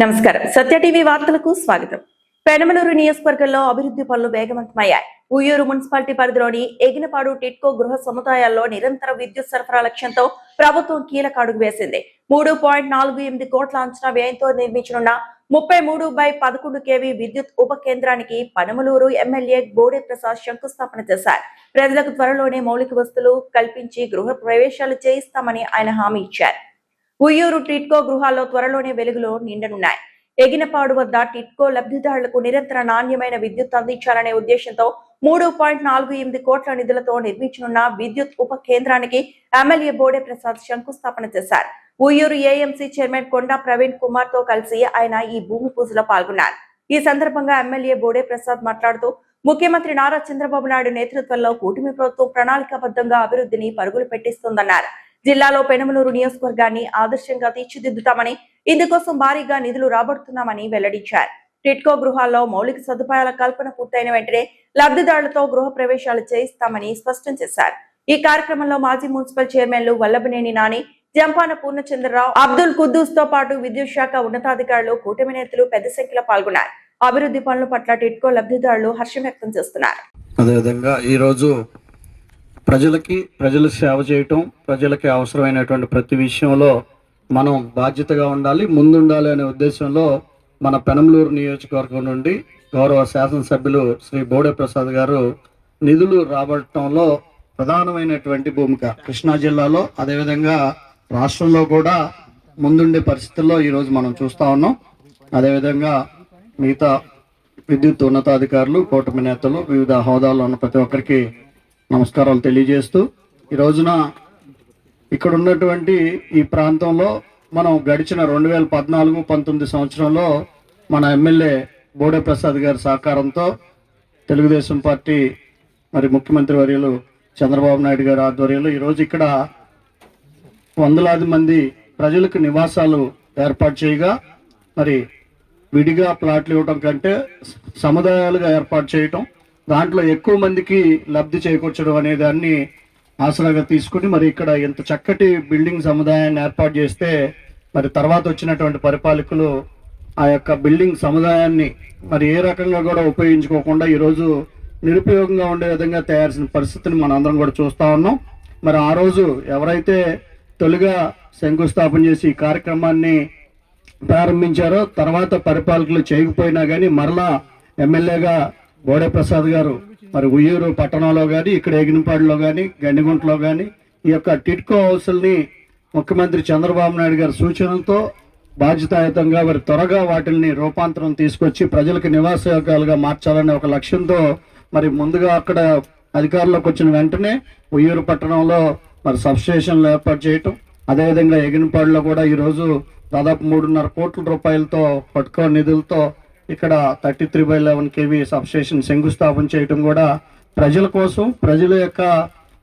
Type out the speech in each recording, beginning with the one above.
నమస్కారం. సత్య టీవీ వార్తలకు స్వాగతం. పెనమలూరు నియోజకవర్గంలో అభివృద్ధి పనులు వేగవంతమయ్యాయి. ఉయ్యూరు మున్సిపాలిటీ పరిధిలోని ఎగినపాడు టిట్కో గృహ సముదాయాల్లో నిరంతర విద్యుత్ సరఫరా లక్ష్యంతో ప్రభుత్వం కీలక అడుగు వేసింది. 3.48 కోట్ల అంచనా వ్యయంతో నిర్మించనున్న 33/11 kV విద్యుత్ ఉప కేంద్రానికి పెనమలూరు ఎమ్మెల్యే బోడే ప్రసాద్ శంకుస్థాపన చేశారు. ప్రజలకు త్వరలోనే మౌలిక వసతులు కల్పించి గృహ ప్రవేశాలు చేయిస్తామని ఆయన హామీ ఇచ్చారు. ఉయ్యూరు టిట్కో గృహాల్లో త్వరలోనే వెలుగులో నిండనున్నాయి. ఎగినపాడు వద్ద టిట్కో లబ్ధిదారులకు నిరంతర నాణ్యమైన విద్యుత్ అందించాలనే ఉద్దేశంతో 3.48 కోట్ల నిధులతో నిర్మించనున్న విద్యుత్ ఉప కేంద్రానికి ఎమ్మెల్యే బోడే ప్రసాద్ శంకుస్థాపన చేశారు. ఉయ్యూరు ఏఎంసీ చైర్మన్ కొండా ప్రవీణ్ కుమార్ తో కలిసి ఆయన ఈ భూమి పూజలో పాల్గొన్నారు. ఈ సందర్భంగా ఎమ్మెల్యే బోడే ప్రసాద్ మాట్లాడుతూ ముఖ్యమంత్రి నారా చంద్రబాబు నాయుడు నేతృత్వంలో కూటమి ప్రభుత్వం ప్రణాళికాబద్ధంగా అభివృద్ధిని పరుగులు పెట్టిస్తుందన్నారు. జిల్లాలో పెనమలూరు నియోజకవర్గాన్ని ఆదర్శంగా తీర్చిదిద్దుతామని, ఇందుకోసం భారీగా నిధులు రాబడుతున్నామని వెల్లడించారు. టిట్కో గృహాల్లో మౌలిక సదుపాయాల కల్పన పూర్తయిన వెంటనే లబ్ధిదారులతో గృహ ప్రవేశాలు చేయిస్తామని స్పష్టం చేశారు. ఈ కార్యక్రమంలో మాజీ మున్సిపల్ చైర్మన్లు వల్లభనేని నాని, జంపాన పూర్ణచంద్రరావు, అబ్దుల్ కుద్దూస్ తో పాటు విద్యుత్ శాఖ ఉన్నతాధికారులు, కూటమి నేతలు పెద్ద సంఖ్యలో పాల్గొన్నారు. అభివృద్ధి పనుల పట్ల టిట్కో లబ్ధిదారులు హర్షం వ్యక్తం చేస్తున్నారు. అదేవిధంగా ఈరోజు ప్రజల సేవ చేయటం, ప్రజలకి అవసరమైనటువంటి ప్రతి విషయంలో మనం బాధ్యతగా ఉండాలి, ముందుండాలి అనే ఉద్దేశంలో మన పెనమలూరు నియోజకవర్గం నుండి గౌరవ శాసనసభ్యులు శ్రీ బోడే ప్రసాద్ గారు నిధులు రాబట్టడంలో ప్రధానమైనటువంటి భూమిక కృష్ణా జిల్లాలో, అదేవిధంగా రాష్ట్రంలో కూడా ముందుండే పరిస్థితుల్లో ఈరోజు మనం చూస్తూ ఉన్నాం. అదేవిధంగా మిగతా విద్యుత్ ఉన్నతాధికారులు, కూటమి నేతలు, వివిధ హోదాల్లో ఉన్న ప్రతి ఒక్కరికి నమస్కారాలు తెలియజేస్తూ, ఈ రోజున ఇక్కడ ఉన్నటువంటి ఈ ప్రాంతంలో మనం గడిచిన 2014-19 సంవత్సరంలో మన ఎమ్మెల్యే బోడే ప్రసాద్ గారి సహకారంతో తెలుగుదేశం పార్టీ మరి ముఖ్యమంత్రి వర్యులు చంద్రబాబు నాయుడు గారి ఆధ్వర్యంలో ఈరోజు ఇక్కడ వందలాది మంది ప్రజలకు నివాసాలు ఏర్పాటు చేయగా, మరి విడిగా ప్లాట్లు ఇవ్వటం కంటే సముదాయాలుగా ఏర్పాటు చేయటం, దాంట్లో ఎక్కువ మందికి లబ్ధి చేకూర్చడం అనే దాన్ని ఆసరాగా తీసుకుని మరి ఇక్కడ ఇంత చక్కటి బిల్డింగ్ సముదాయాన్ని ఏర్పాటు చేస్తే మరి తర్వాత వచ్చినటువంటి పరిపాలకులు ఆ యొక్క బిల్డింగ్ సముదాయాన్ని మరి ఏ రకంగా కూడా ఉపయోగించుకోకుండా ఈరోజు నిరుపయోగంగా ఉండే విధంగా తయారైన పరిస్థితిని మనం అందరం కూడా చూస్తూ ఉన్నాం. మరి ఆ రోజు ఎవరైతే తొలిగా శంకుస్థాపన చేసి ఈ కార్యక్రమాన్ని ప్రారంభించారో తర్వాత పరిపాలకులు చేయకపోయినా కానీ మరలా ఎమ్మెల్యేగా బోడే ప్రసాద్ గారు మరి ఉయ్యూరు పట్టణంలో కానీ, ఇక్కడ ఎగినపాడులో కానీ, గండిగుంటలో కానీ ఈ యొక్క టిట్కో హౌస్ని ముఖ్యమంత్రి చంద్రబాబు నాయుడు గారి సూచనలతో బాధ్యతాయుతంగా మరి త్వరగా వాటిని రూపాంతరం తీసుకొచ్చి ప్రజలకు నివాసయోగ్యాలుగా మార్చాలనే ఒక లక్ష్యంతో మరి ముందుగా అక్కడ అధికారంలోకి వచ్చిన వెంటనే ఉయ్యూరు పట్టణంలో మరి సబ్స్టేషన్లు ఏర్పాటు చేయటం, అదేవిధంగా ఎగినపాడులో కూడా ఈరోజు దాదాపు 3.5 కోట్ల రూపాయలతో పట్టుకో నిధులతో ఇక్కడ 33/11 kV సబ్స్టేషన్ శంకుస్థాపన చేయడం కూడా ప్రజల కోసం, ప్రజల యొక్క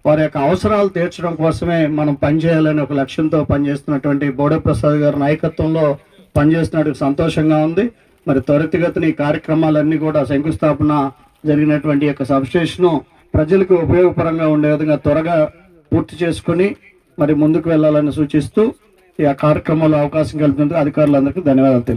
వారి యొక్క అవసరాలు తీర్చడం కోసమే మనం పనిచేయాలనే ఒక లక్ష్యంతో పనిచేస్తున్నటువంటి బోడే ప్రసాద్ గారి నాయకత్వంలో పనిచేస్తున్నట్టు సంతోషంగా ఉంది. మరి త్వరితగతిన ఈ కార్యక్రమాలన్నీ కూడా శంకుస్థాపన జరిగినటువంటి యొక్క సబ్స్టేషను ప్రజలకు ఉపయోగపరంగా ఉండే విధంగా త్వరగా పూర్తి చేసుకుని మరి ముందుకు వెళ్ళాలని సూచిస్తూ ఈ కార్యక్రమంలో అవకాశం కల్పినందుకు అధికారులందరికీ ధన్యవాదాలు తెలియజేస్తాను.